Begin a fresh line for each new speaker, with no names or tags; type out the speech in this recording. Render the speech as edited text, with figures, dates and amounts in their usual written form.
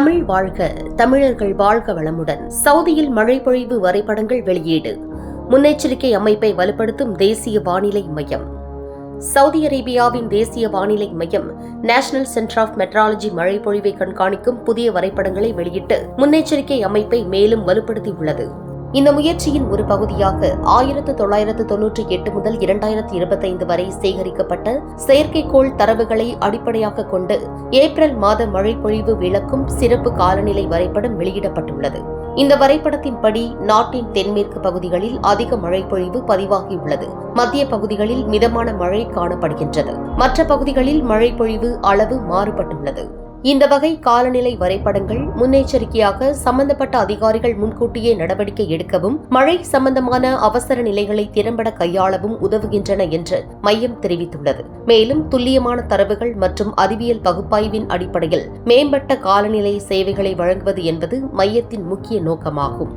தமிழ் வாழ்க, தமிழர்கள் வாழ்க வளமுடன். சவுதியில் மழை பொழிவு வரைபடங்கள் வெளியீடு. முன்னெச்சரிக்கை அமைப்பை வலுப்படுத்தும் தேசிய வானிலை மையம். சவுதி அரேபியாவின் தேசிய வானிலை மையம் நேஷனல் சென்டர் ஆஃப் மெட்ராலஜி மழை பொழிவை கண்காணிக்கும் புதிய வரைபடங்களை வெளியிட்டு முன்னெச்சரிக்கை அமைப்பை மேலும் வலுப்படுத்தியுள்ளது. இந்த முயற்சியின் ஒரு பகுதியாக 1998 முதல் 2025 வரை சேகரிக்கப்பட்ட செயற்கைக்கோள் தரவுகளை அடிப்படையாக கொண்டு ஏப்ரல் மாத மழை பொழிவு விளக்கும் சிறப்பு காலநிலை வரைபடம் வெளியிடப்பட்டுள்ளது. இந்த வரைபடத்தின்படி நாட்டின் தென்மேற்கு பகுதிகளில் அதிக மழை பொழிவு பதிவாகியுள்ளது. மத்திய பகுதிகளில் மிதமான மழை காணப்படுகின்றது. மற்ற பகுதிகளில் மழை பொழிவு அளவு மாறுபட்டுள்ளது. இந்த வகை காலநிலை வரைபடங்கள் முன்னெச்சரிக்கையாக சம்பந்தப்பட்ட அதிகாரிகள் முன்கூட்டியே நடவடிக்கை எடுக்கவும் மழை சம்பந்தமான அவசர நிலைகளை திறம்பட கையாளவும் உதவுகின்றன என்று மையம் தெரிவித்துள்ளது. மேலும் துல்லியமான தரவுகள் மற்றும் அறிவியல் பகுப்பாய்வின் அடிப்படையில் மேம்பட்ட காலநிலை சேவைகளை வழங்குவது என்பது மையத்தின் முக்கிய நோக்கமாகும்.